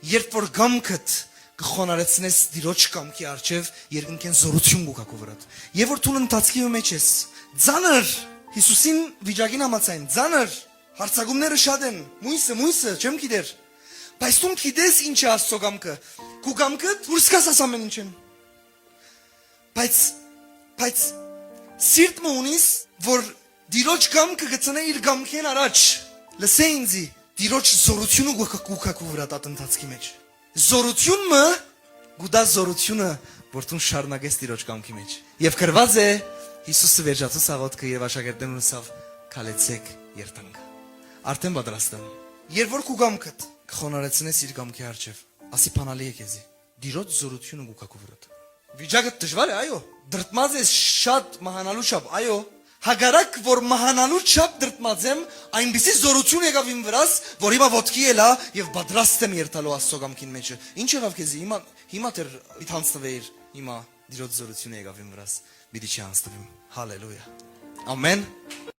երբ որ գամքդ կխոնարեցնես դիրոջ կամքի արջև, երկնքեն զորություն գուկա քո վրա։ Եվ որ դու ընթացքի մեջ ես, ծանր Հիսուսին վիճակին համաձայն, ծանր հարցակումները շատ են, մույսը, չեմ գիտեր։ Բայց դու գիտես ինչ է Աստծո կամքը։ Քո կամքը դուրս կաս ամեն ինչեն։ Բայց սիրտ մունիս, որ դիրոջ կամքը գցնե իր կամքեն առաջ։ Լսե ինձի, դիրոջ զորությունը գուկա քո վրա տատնացքի մեջ։ Զորությունը գուտա զորությունը, որ դու շարունակես դիրոջ կամքի մեջ։ Եվ գրված է Հիսուսը վերջացուց աղոթքը եւ աշակերտներն ուսավ քալեցեք երթանք։ Արդեն պատրաստ եմ։ Երբ որ քո կամքդ կխոնարեցնես իր կամքի արջև, ասի բանալի է քեզի։ Դիրոջ զորությունը գուկա քո վրա։ Վիճակը դժվար է, այո։ Դրտմած ես շատ մահանալու չափ, այո։ Հագարակ որ մահանալու չափ դրտմած եմ, այնպիսի զորություն եկավ իմ վրաս, որ հիմա ոտքի էլա եւ պատրաստ եմ երթալու Աստծո կամքին մեջ։ Ինչ եղավ քեզի հիմա դեռ իթանցնվեիր, հիմա դիրոջ զորությունը եկավ իմ վրաս։ Պիտի չանցնվեմ։ Հալելույա։ Ամեն։